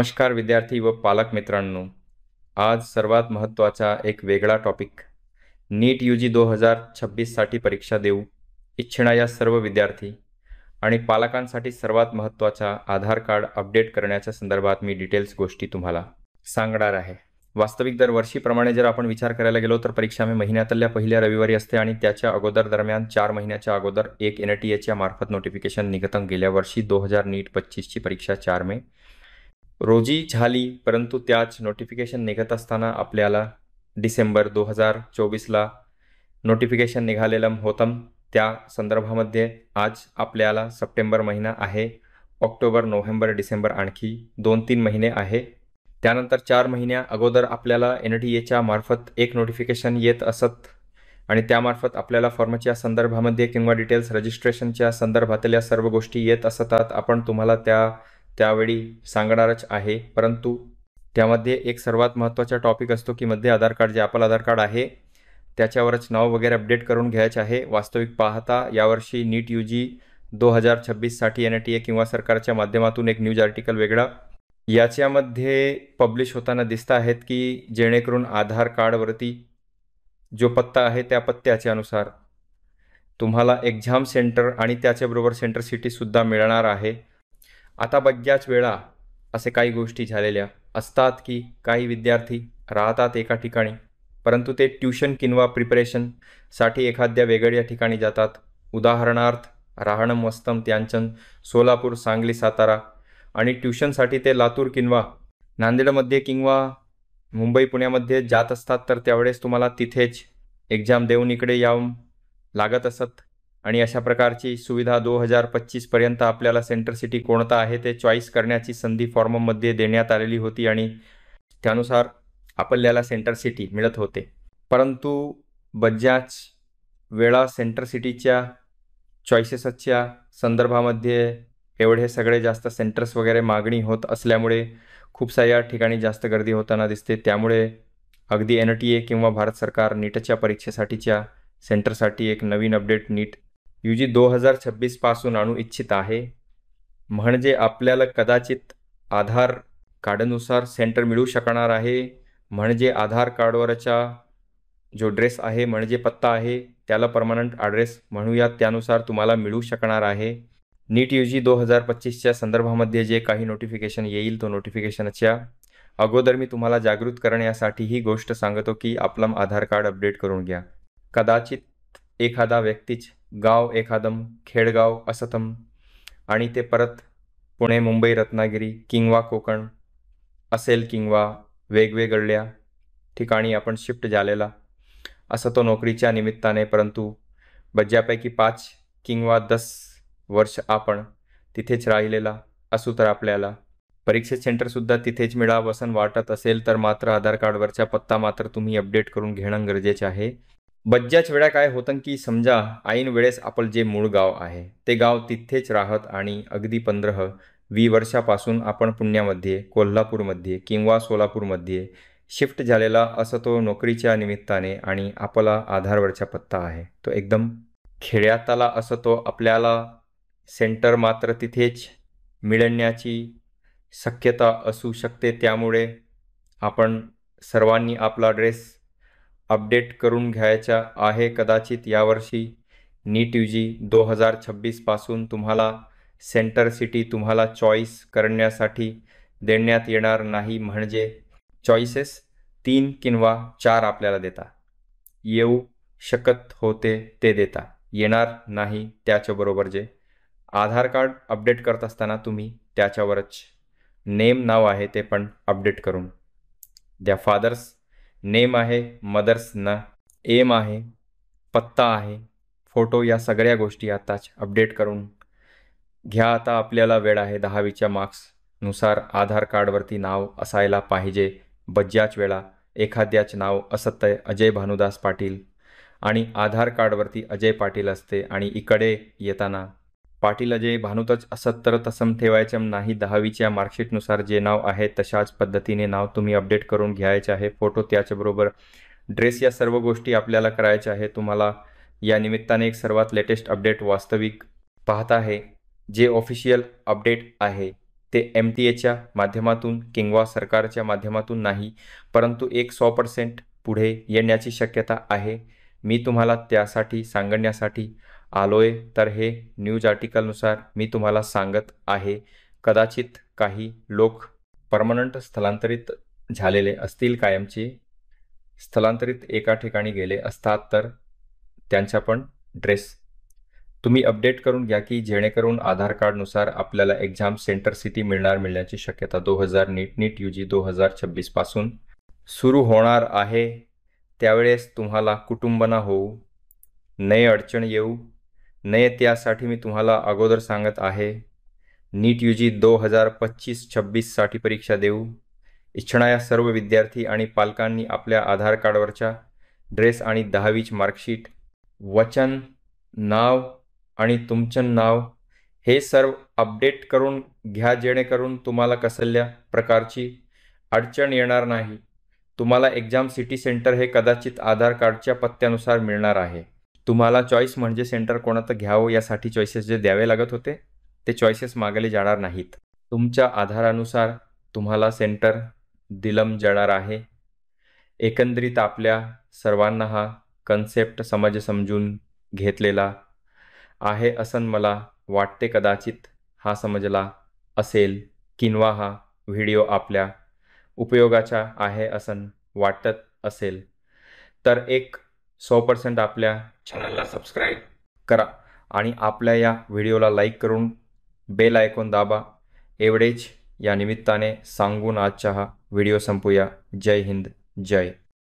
नमस्कार विद्यार्थी व पालक मित्रांनो, आज सर्वात महत्त्वाचा एक वेगळा टॉपिक नीट UG 2026साठी परीक्षा देऊ इच्छिणाऱ्या सर्व विद्यार्थी आणि पालकांसाठी सर्वात महत्त्वाचा आधार कार्ड अपडेट करण्याच्या संदर्भात मी डिटेल्स गोष्टी तुम्हाला सांगणार आहे। वास्तविक दरवर्षीप्रमाणे जर आपण विचार करायला गेलो तर परीक्षा महिन्यातल्या पहिल्या रविवारी असते आणि त्याच्या अगोदर दरम्यान 4 महिन्याच्या अगोदर एक NTA मार्फत नोटिफिकेशन निघतं। गेल्या वर्षी 2000 नीट 25ची परीक्षा 4 मे रोजी झाली, परंतु त्याच नोटिफिकेशन निघत असताना आपल्याला डिसेंबर 2024ला नोटिफिकेशन निघालेलं होतं। त्या संदर्भामध्ये आज आपल्याला सप्टेंबर महिना आहे, ऑक्टोबर, नोव्हेंबर, डिसेंबर आणखी 2-3 महिने आहे। त्यानंतर 4 महिन्या अगोदर आपल्याला NTA मार्फत एक नोटिफिकेशन येत असत आणि त्यामार्फत आपल्याला फॉर्मच्या संदर्भामध्ये किंवा डिटेल्स रजिस्ट्रेशनच्या संदर्भातल्या सर्व गोष्टी येत असतात। आपण तुम्हाला त्यावेळी सांगणारच आहे, परंतु त्यामध्ये एक सर्वात महत्त्वाचा टॉपिक असतो की मध्ये आधार कार्ड जे आपलं आधार कार्ड आहे त्याच्यावरच नाव वगैरे अपडेट करून घ्यायचे आहे। वास्तविक पाहता यावर्षी नीट UG 2026साठी NTA किंवा सरकारच्या माध्यमातून एक न्यूज आर्टिकल वेगळा याच्यामध्ये पब्लिश होताना दिसत आहेत की जेणेकरून आधार कार्डवरती जो पत्ता आहे त्या पत्त्याच्या अनुसार तुम्हाला एक्झाम सेंटर आणि त्याच्याबरोबर सेंटर सिटीसुद्धा मिळणार आहे। आता बऱ्याच वेळा असे काही गोष्टी झालेल्या असतात की काही विद्यार्थी राहतात एका ठिकाणी, परंतु ते ट्यूशन किंवा प्रिपरेशनसाठी एखाद्या वेगळ्या ठिकाणी जातात। उदाहरणार्थ राहणं वसतं त्यांचं सोलापूर, सांगली, सातारा आणि ट्यूशनसाठी ते लातूर किंवा नांदेडमध्ये किंवा मुंबई, पुण्यामध्ये जात असतात। तर त्यावेळेस तुम्हाला तिथेच एक्झाम देऊन इकडे यावं लागत असत आणि अशा प्रकारची सुविधा 2025पर्यंत आपल्याला सेंटर सिटी कोणता आहे ते चॉईस करण्याची संधी फॉर्ममध्ये देण्यात आलेली होती आणि त्यानुसार आपल्याला सेंटर सिटी मिळत होते। परंतु बऱ्याच वेळा सेंटर सिटीच्या चॉईसेसच्या संदर्भामध्ये एवढे सगळे जास्त सेंटर्स वगैरे मागणी होत असल्यामुळे खूप साऱ्या ठिकाणी जास्त गर्दी होताना दिसते। त्यामुळे अगदी NTA किंवा भारत सरकार नीटच्या परीक्षेसाठीच्या सेंटरसाठी एक नवीन अपडेट नीट UG 2026 पासून आणू इच्छित आहे। म्हणजे आपल्याला कदाचित आधार कार्डनुसार सेंटर मिळू शकणार आहे। म्हणजे आधार कार्डवरचा जो ड्रेस आहे म्हणजे पत्ता आहे त्याला परमनंट ॲड्रेस म्हणूयात, त्यानुसार तुम्हाला मिळू शकणार आहे। नीट UG 2025च्या संदर्भामध्ये जे काही नोटिफिकेशन येईल तो नोटिफिकेशनच्या अगोदर मी तुम्हाला जागृत करण्यासाठी ही गोष्ट सांगतो की आपलं आधार कार्ड अपडेट करून घ्या। कदाचित एखादा व्यक्तीच गाव एखादं खेडगाव असतं आणि ते परत पुणे, मुंबई, रत्नागिरी किंवा कोकण असेल किंवा वेगवेगळ्या ठिकाणी आपण शिफ्ट झालेला असं तो नोकरीच्या निमित्ताने, परंतु बऱ्यापैकी 5 किंवा 10 वर्ष आपण तिथेच राहिलेला असू तर आपल्याला परीक्षेत सेंटरसुद्धा तिथेच मिळावं असं वाटत असेल तर मात्र आधार कार्डवरचा पत्ता मात्र तुम्ही अपडेट करून घेणं गरजेचं आहे। बऱ्याच वेळा काय होतं की समजा ऐन वेळेस आपलं जे मूळ गाव आहे ते गाव तिथेच राहत आणि अगदी 15-20 वर्षापासून आपण पुण्यामध्ये, कोल्हापूरमध्ये किंवा सोलापूरमध्ये शिफ्ट झालेला असं तो नोकरीच्या निमित्ताने आणि आपला आधारवरचा पत्ता आहे तो एकदम खेड्यातला असं तो आपल्याला सेंटर मात्र तिथेच मिळण्याची शक्यता असू शकते। त्यामुळे आपण सर्वांनी आपला ॲड्रेस अपडेट करून घ्यायचा आहे। कदाचित यावर्षी नीट UG 2026 पासून तुम्हाला सेंटर सिटी तुम्हाला चॉईस करण्यासाठी देण्यात येणार नाही। म्हणजे चॉईसेस 3 किंवा 4 आपल्याला देता येऊ शकत होते ते देता येणार नाही। त्याच्याबरोबर जे आधार कार्ड अपडेट करत असताना तुम्ही त्याच्यावरच नेम नाव आहे ते पण अपडेट करून द्या। फादर्स नेम आहे, मदर्स एम आहे, पत्ता आहे, फोटो, या सगळ्या गोष्टी आताच अपडेट करून घ्या। आता आपल्याला वेळ आहे 10वीच्या मार्क्सनुसार आधार कार्डवरती नाव असायला पाहिजे। बऱ्याच वेळा एखाद्याच नाव असतं अजय भानुदास पाटील आणि आधार कार्डवरती अजय पाटील असते आणि इकडे येताना पाटील अजय भानुतच असत तर तसं ठेवायचं नाही। 10वीच्या मार्कशीटनुसार जे नाव आहे तशाच पद्धतीने नाव तुम्ही अपडेट करून घ्यायचे आहे। फोटो त्याच्याबरोबर ड्रेस, या सर्व गोष्टी आपल्याला करायच्या आहे। तुम्हाला या निमित्ताने एक सर्वात लेटेस्ट अपडेट वास्तविक पाहत आहे जे ऑफिशियल अपडेट आहे ते MTA माध्यमातून किंवा सरकारच्या माध्यमातून नाही, परंतु एक 100% पुढे येण्याची शक्यता आहे. मी तुम्हाला त्यासाठी सांगण्यासाठी आलोय. तर हे न्यूज आर्टिकलनुसार मी तुम्हाला सांगत आहे. कदाचित काही लोक परमनंट स्थलांतरित झालेले असतील, कायमचे स्थलांतरित एका ठिकाणी गेले असतात, तर त्यांचा पण ड्रेस तुम्ही अपडेट करून घ्या की जेणेकरून आधार कार्डनुसार आपल्याला एक्झाम सेंटर सिटी मिळण्याची शक्यता 2000 नीट UG 2026 पासून सुरू होणार आहे. त्यावेळेस तुम्हाला कुटुंब न होऊ नये, अडचण येऊ नये, त्यासाठी मी तुम्हाला अगोदर सांगत आहे. नीट UG 2025-26 साठी परीक्षा देऊ इच्छिणाऱ्या सर्व विद्यार्थी आणि पालकांनी आपल्या आधार कार्डवरच्या ड्रेस आणि 10वीची मार्कशीट, वचन, नाव आणि तुमचं नाव हे सर्व अपडेट करून घ्या, जेणेकरून तुम्हाला कसल्या प्रकारची अडचण येणार नाही. तुम्हाला एक्झाम सिटी सेंटर हे कदाचित आधार कार्डच्या पत्त्यानुसार मिळणार आहे. तुम्हाला चॉईस म्हणजे सेंटर कोणतं घ्यावं यासाठी चॉईसेस जे द्यावे लागत होते ते चॉईसेस मागले जाणार नाहीत. तुमच्या आधारानुसार तुम्हाला सेंटर दिलं जाणार आहे. एकंदरीत आपल्या सर्वांना हा कन्सेप्ट समजून घेतलेला आहे असं मला वाटते. कदाचित हा समजला असेल किंवा हा व्हिडिओ आपल्या उपयोगाचा आहे असं वाटत असेल तर एक 100% आपल्या चॅनलला सबस्क्राईब करा आणि आपल्या या व्हिडिओला लाईक करून बेल आयकॉन दाबा. एवढेच या निमित्ताने सांगून आजचा हा व्हिडिओ संपूया. जय हिंद, जय